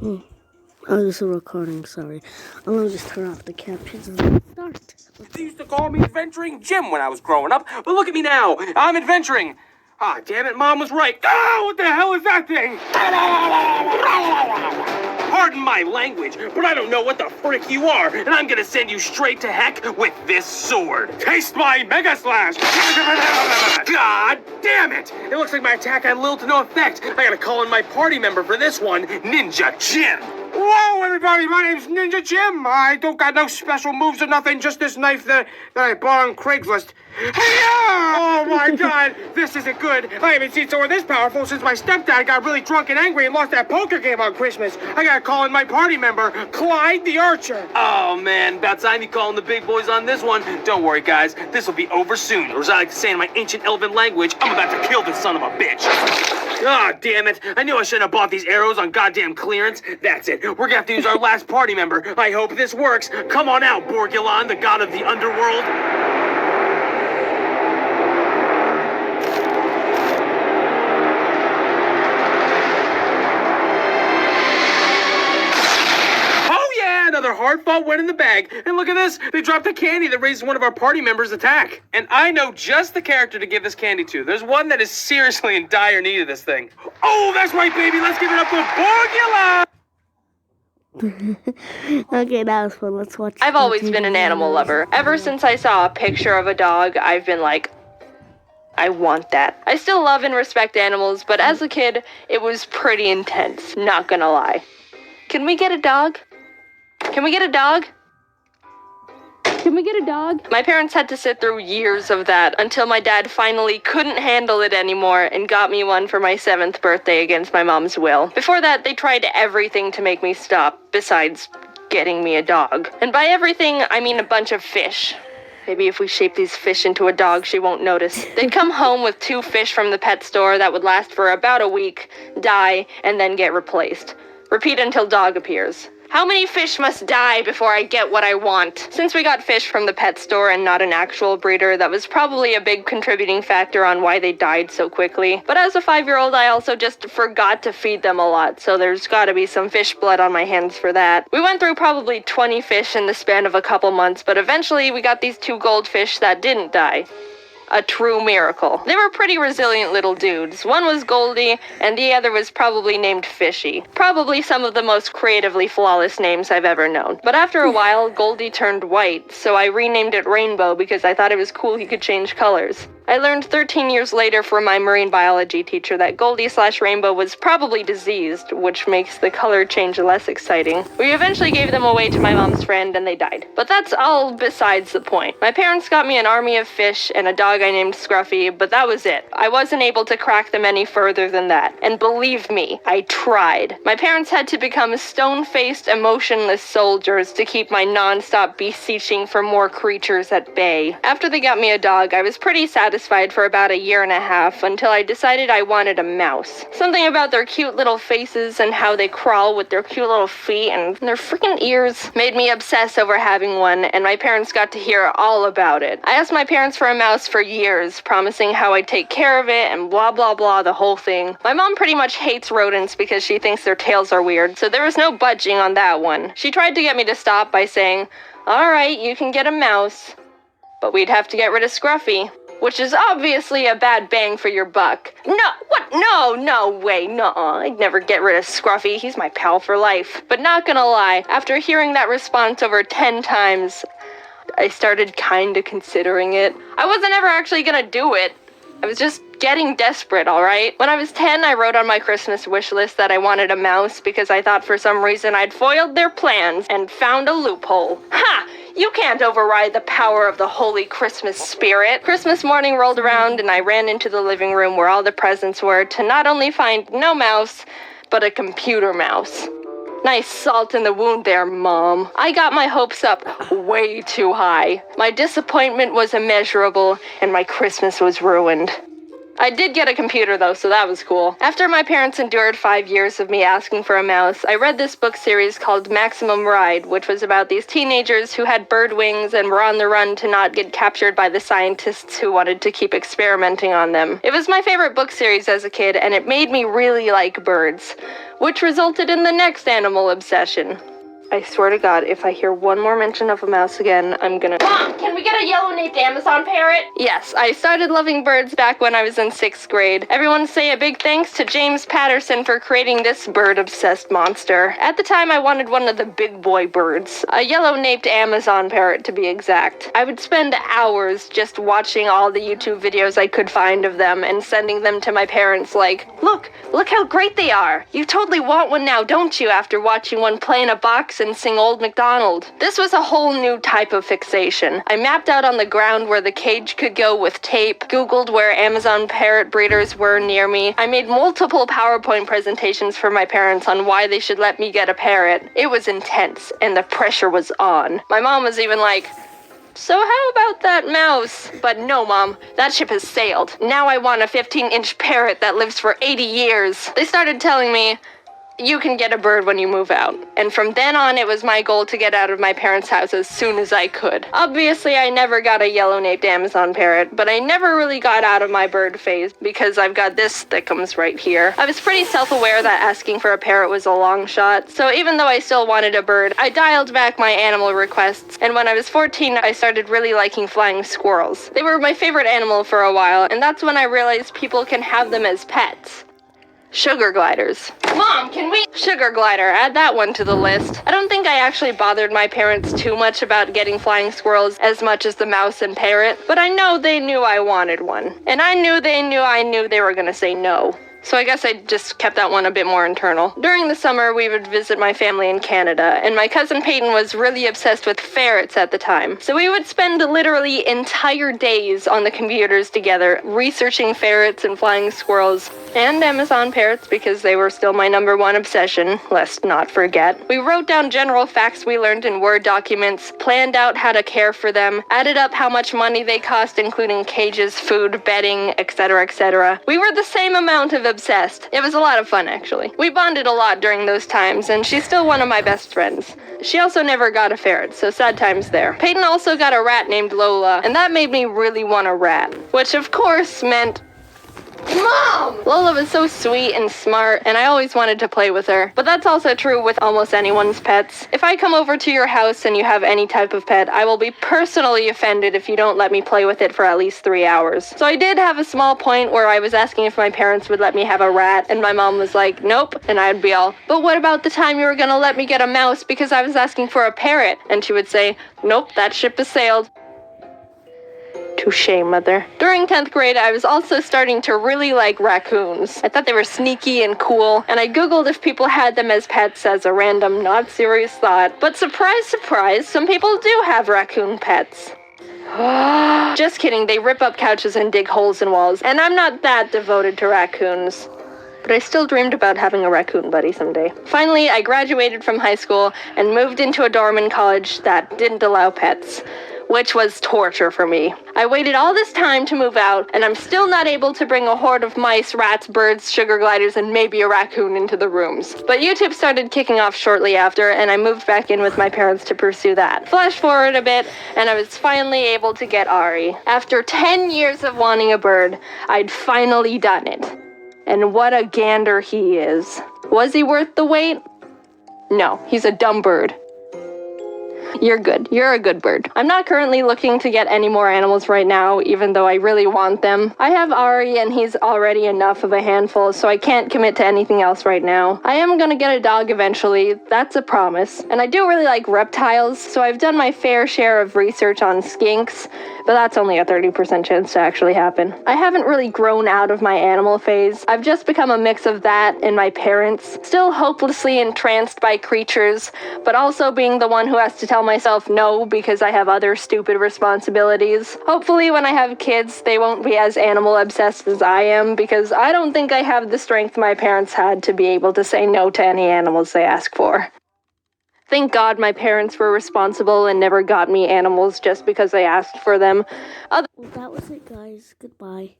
Oh, this is a recording, sorry. I'm gonna just turn off the captions and start. They used to call me Adventuring Jim when I was growing up, but look at me now. I'm adventuring. Ah, damn it, Mom was right. Ah, what the hell is that thing? Pardon my language, but I don't know what the frick you are, and I'm gonna send you straight to heck with this sword. Taste my Mega Slash! God damn it! It looks like my attack had little to no effect. I gotta call in my party member for this one, Ninja Jim. Whoa, everybody, my name's Ninja Jim. I don't got no special moves or nothing, just this knife that I bought on Craigslist. Hey-ya! Oh my god, this isn't good. I haven't seen someone this powerful since my stepdad got really drunk and angry and lost that poker game on Christmas. I gotta call in my party member, Clyde the Archer. Oh man, about time you calling the big boys on this one. Don't worry guys, this will be over soon. Or as I like to say in my ancient elven language, I'm about to kill this son of a bitch. Ah, oh, damn it. I knew I shouldn't have bought these arrows on goddamn clearance. That's it. We're gonna have to use our last party member. I hope this works. Come on out, Borgilon, the god of the underworld. Another hard-fought win in the bag. And look at this. They dropped a candy that raised one of our party members' attack. And I know just the character to give this candy to. There's one that is seriously in dire need of this thing. Oh, that's right, baby. Let's give it up for Borgula. Okay, that was fun. Let's watch. I've always been an animal lover. Ever since I saw a picture of a dog, I've been like, I want that. I still love and respect animals, but as a kid, it was pretty intense. Not gonna lie. Can we get a dog? Can we get a dog? Can we get a dog? My parents had to sit through years of that until my dad finally couldn't handle it anymore and got me one for my 7th birthday against my mom's will. Before that, they tried everything to make me stop, besides getting me a dog. And by everything, I mean a bunch of fish. Maybe if we shape these fish into a dog, she won't notice. They'd come home with 2 fish from the pet store that would last for about a week, die, and then get replaced. Repeat until dog appears. How many fish must die before I get what I want? Since we got fish from the pet store and not an actual breeder, that was probably a big contributing factor on why they died so quickly. But as a 5-year-old, I also just forgot to feed them a lot, so there's gotta be some fish blood on my hands for that. We went through probably 20 fish in the span of a couple months, but eventually we got these 2 goldfish that didn't die. A true miracle. They were pretty resilient little dudes. One was Goldie, and the other was probably named Fishy. Probably some of the most creatively flawless names I've ever known. But after a while, Goldie turned white, so I renamed it Rainbow because I thought it was cool he could change colors. I learned 13 years later from my marine biology teacher that Goldie/Rainbow was probably diseased, which makes the color change less exciting. We eventually gave them away to my mom's friend and they died. But that's all besides the point. My parents got me an army of fish and a dog I named Scruffy, but that was it. I wasn't able to crack them any further than that. And believe me, I tried. My parents had to become stone-faced, emotionless soldiers to keep my non-stop beseeching for more creatures at bay. After they got me a dog, I was pretty satisfied for about 1.5 years until I decided I wanted a mouse. Something about their cute little faces and how they crawl with their cute little feet and their freaking ears made me obsess over having one, and my parents got to hear all about it. I asked my parents for a mouse for years, promising how I'd take care of it and blah blah blah, the whole thing. My mom pretty much hates rodents because she thinks their tails are weird, so there was no budging on that one. She tried to get me to stop by saying, "Alright, you can get a mouse, but we'd have to get rid of Scruffy." Which is obviously a bad bang for your buck. No, what? No way, nuh-uh. I'd never get rid of Scruffy. He's my pal for life. But not gonna lie, after hearing that response over 10 times, I started kinda considering it. I wasn't ever actually gonna do it. I was just getting desperate, alright? When I was 10, I wrote on my Christmas wish list that I wanted a mouse because I thought for some reason I'd foiled their plans and found a loophole. Ha! You can't override the power of the holy Christmas spirit. Christmas morning rolled around and I ran into the living room where all the presents were to not only find no mouse, but a computer mouse. Nice salt in the wound there, Mom. I got my hopes up way too high. My disappointment was immeasurable and my Christmas was ruined. I did get a computer though, so that was cool. After my parents endured 5 years of me asking for a mouse, I read this book series called Maximum Ride, which was about these teenagers who had bird wings and were on the run to not get captured by the scientists who wanted to keep experimenting on them. It was my favorite book series as a kid, and it made me really like birds, which resulted in the next animal obsession. I swear to God, if I hear one more mention of a mouse again, I'm gonna— Mom, can we get a yellow-naped Amazon parrot? Yes, I started loving birds back when I was in 6th grade. Everyone say a big thanks to James Patterson for creating this bird-obsessed monster. At the time, I wanted one of the big boy birds. A yellow-naped Amazon parrot, to be exact. I would spend hours just watching all the YouTube videos I could find of them and sending them to my parents like, look how great they are. You totally want one now, don't you, after watching one play in a box and sing Old MacDonald. This was a whole new type of fixation. I mapped out on the ground where the cage could go with tape, Googled where Amazon parrot breeders were near me. I made multiple PowerPoint presentations for my parents on why they should let me get a parrot. It was intense, and the pressure was on. My mom was even like, so how about that mouse? But no, Mom, that ship has sailed. Now I want a 15-inch parrot that lives for 80 years. They started telling me, you can get a bird when you move out. And from then on, it was my goal to get out of my parents' house as soon as I could. Obviously, I never got a yellow-naped Amazon parrot, but I never really got out of my bird phase because I've got this thickums right here. I was pretty self-aware that asking for a parrot was a long shot, so even though I still wanted a bird, I dialed back my animal requests, and when I was 14, I started really liking flying squirrels. They were my favorite animal for a while, and that's when I realized people can have them as pets. Sugar gliders. Mom, can we— Sugar glider, add that one to the list. I don't think I actually bothered my parents too much about getting flying squirrels as much as the mouse and parrot, but I know they knew I wanted one. And I knew they were gonna say no. So I guess I just kept that one a bit more internal. During the summer, we would visit my family in Canada, and my cousin Peyton was really obsessed with ferrets at the time. So we would spend literally entire days on the computers together, researching ferrets and flying squirrels, and Amazon parrots because they were still my #1 obsession, let's not forget. We wrote down general facts we learned in Word documents, planned out how to care for them, added up how much money they cost, including cages, food, bedding, etc., etc. We were the same amount of obsessed. It was a lot of fun, actually. We bonded a lot during those times, and she's still one of my best friends. She also never got a ferret, so sad times there. Peyton also got a rat named Lola, and that made me really want a rat, which of course meant Mom! Lola was so sweet and smart, and I always wanted to play with her. But that's also true with almost anyone's pets. If I come over to your house and you have any type of pet, I will be personally offended if you don't let me play with it for at least 3 hours. So I did have a small point where I was asking if my parents would let me have a rat, and my mom was like, nope, and I'd be all, but what about the time you were gonna let me get a mouse because I was asking for a parrot? And she would say, nope, that ship has sailed. Touché, mother. During 10th grade, I was also starting to really like raccoons. I thought they were sneaky and cool, and I googled if people had them as pets as a random, not serious thought. But surprise, surprise, some people do have raccoon pets. Just kidding, they rip up couches and dig holes in walls, and I'm not that devoted to raccoons. But I still dreamed about having a raccoon buddy someday. Finally, I graduated from high school and moved into a dorm in college that didn't allow pets, which was torture for me. I waited all this time to move out, and I'm still not able to bring a horde of mice, rats, birds, sugar gliders, and maybe a raccoon into the rooms. But YouTube started kicking off shortly after, and I moved back in with my parents to pursue that. Flash forward a bit, and I was finally able to get Ari. After 10 years of wanting a bird, I'd finally done it. And what a gander he is. Was he worth the wait? No, he's a dumb bird. You're good. You're a good bird. I'm not currently looking to get any more animals right now, even though I really want them. I have Ari, and he's already enough of a handful, so I can't commit to anything else right now. I am gonna get a dog eventually, that's a promise. And I do really like reptiles, so I've done my fair share of research on skinks, but that's only a 30% chance to actually happen. I haven't really grown out of my animal phase. I've just become a mix of that and my parents, still hopelessly entranced by creatures, but also being the one who has to tell myself no because I have other stupid responsibilities. Hopefully when I have kids, they won't be as animal obsessed as I am, because I don't think I have the strength my parents had to be able to say no to any animals they ask for. Thank God my parents were responsible and never got me animals just because I asked for them. Well, that was it, guys. Goodbye.